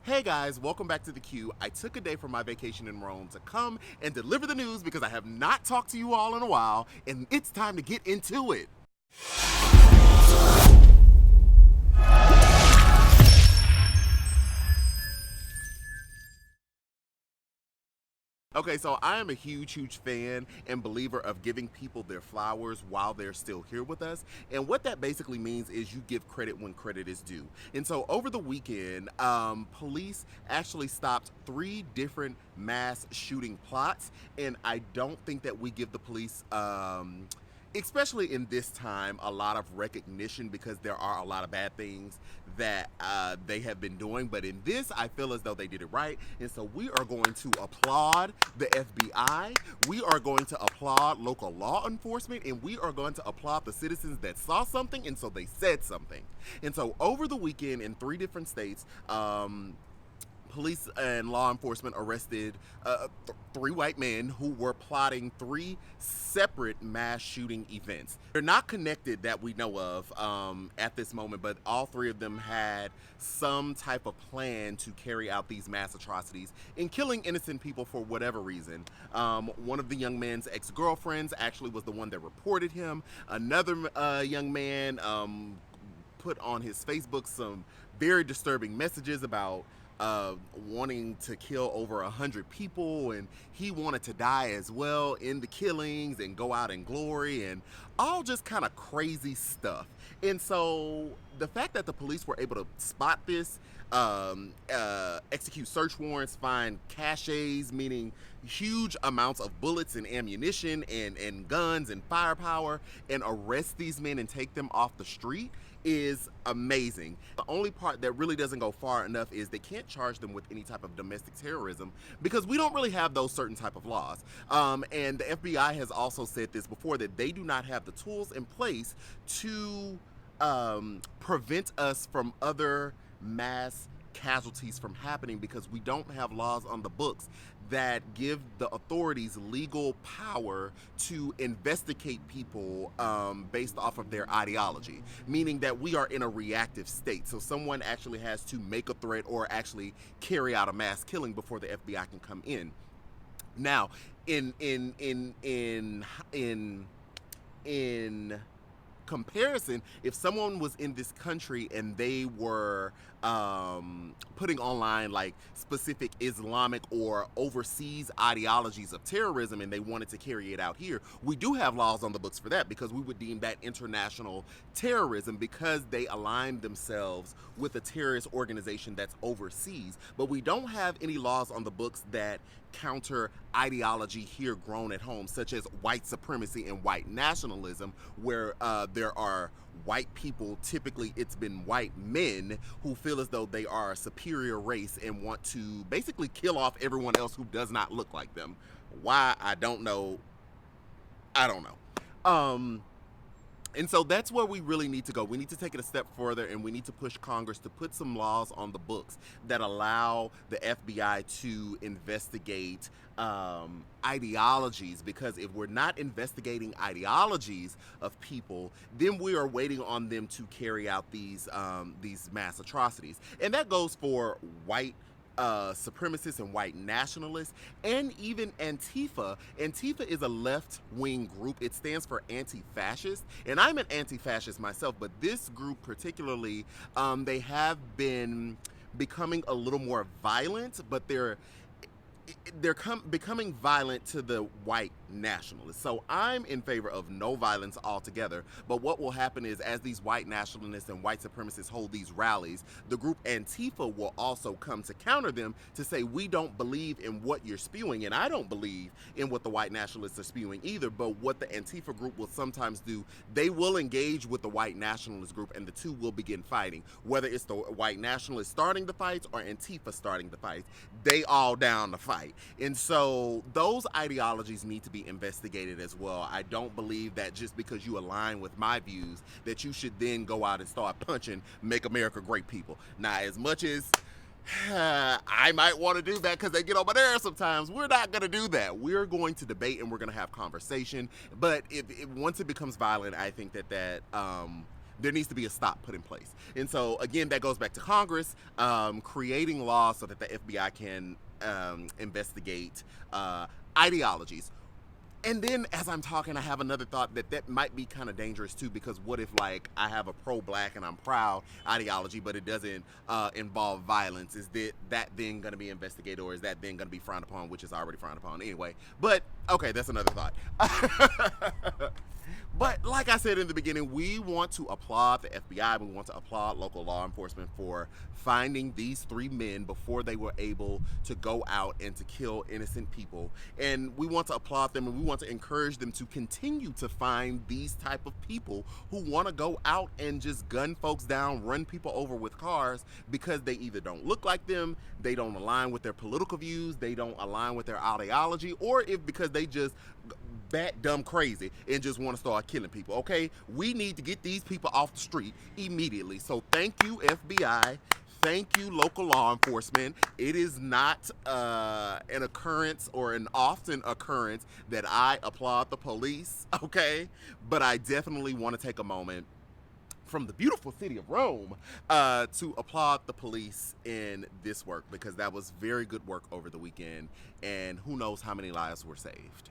Hey guys, welcome back to The Q. I took a day from my vacation in Rome to come and deliver the news because I have not talked to you all in a while, and it's time to get into it. Okay, so I am a huge fan and believer of giving people their flowers while they're still here with us. And what that basically means is you give credit when credit is due. And so over the weekend, police actually stopped 3 different mass shooting plots. And I don't think that we give the police, especially in this time, a lot of recognition because there are a lot of bad things that they have been doing. But in this, I feel as though they did it right. And so we are going to applaud the FBI. We are going to applaud local law enforcement. And we are going to applaud the citizens that saw something. And so they said something. And so over the weekend in 3 different states, police and law enforcement arrested 3 white men who were plotting 3 separate mass shooting events. They're not connected that we know of at this moment, but all 3 of them had some type of plan to carry out these mass atrocities in killing innocent people for whatever reason. One of the young man's ex-girlfriends actually was the one that reported him. Another young man put on his Facebook some very disturbing messages about wanting to kill over 100 people, and he wanted to die as well in the killings and go out in glory and all just kind of crazy stuff. And so the fact that the police were able to spot this, execute search warrants, find caches, meaning huge amounts of bullets and ammunition and guns and firepower, and arrest these men and take them off the street is amazing. The only part that really doesn't go far enough is they can't charge them with any type of domestic terrorism because we don't really have those certain type of laws. And the FBI has also said this before, that they do not have the tools in place to prevent us from other mass casualties from happening because we don't have laws on the books that give the authorities legal power to investigate people based off of their ideology, meaning that we are in a reactive state. So someone actually has to make a threat or actually carry out a mass killing before the FBI can come in. Now, in comparison, if someone was in this country and they were putting online like specific Islamic or overseas ideologies of terrorism and they wanted to carry it out here, we do have laws on the books for that because we would deem that international terrorism because they align themselves with a terrorist organization that's overseas. But we don't have any laws on the books that counter ideology here grown at home, such as white supremacy and white nationalism, where there are white people, typically it's been white men, who feel as though they are a superior race and want to basically kill off everyone else who does not look like them. Why? I don't know. And so that's where we really need to go. We need to take it a step further, and we need to push Congress to put some laws on the books that allow the FBI to investigate ideologies, because if we're not investigating ideologies of people, then we are waiting on them to carry out these mass atrocities. And that goes for white supremacists and white nationalists, and even Antifa. Antifa is a left-wing group. It stands for anti-fascist, and I'm an anti-fascist myself, but this group particularly, they have been becoming a little more violent, but they're becoming violent to the white nationalists. So I'm in favor of no violence altogether, but what will happen is, as these white nationalists and white supremacists hold these rallies, the group Antifa will also come to counter them to say, we don't believe in what you're spewing, and I don't believe in what the white nationalists are spewing either. But what the Antifa group will sometimes do, they will engage with the white nationalist group, and the two will begin fighting. Whether it's the white nationalists starting the fights or Antifa starting the fights, they all down to fight. And so those ideologies need to be investigated as well. I don't believe that just because you align with my views that you should then go out and start punching Make America Great people. Now, as much as I might want to do that because they get on my nerves sometimes, we're not going to do that. We're going to debate and we're going to have conversation. But if once it becomes violent, I think that there needs to be a stop put in place. And so, again, that goes back to Congress creating laws so that the FBI can investigate ideologies. And then as I'm talking, I have another thought that might be kind of dangerous too, because what if, like, I have a pro-black and I'm proud ideology, but it doesn't involve violence? Is that then going to be investigated, or is that then going to be frowned upon, which is already frowned upon anyway? But okay, that's another thought. But like I said in the beginning, we want to applaud the FBI. We want to applaud local law enforcement for finding these 3 men before they were able to go out and to kill innocent people. And we want to applaud them, and we want to encourage them to continue to find these type of people who want to go out and just gun folks down, run people over with cars because they either don't look like them, they don't align with their political views, they don't align with their ideology, or if because they just bat dumb crazy and just want to start killing people. Okay, we need to get these people off the street immediately. So thank you, FBI. Thank you, local law enforcement. It is not an occurrence or an often occurrence that I applaud the police, okay? But I definitely want to take a moment from the beautiful city of Rome to applaud the police in this work, because that was very good work over the weekend, and who knows how many lives were saved.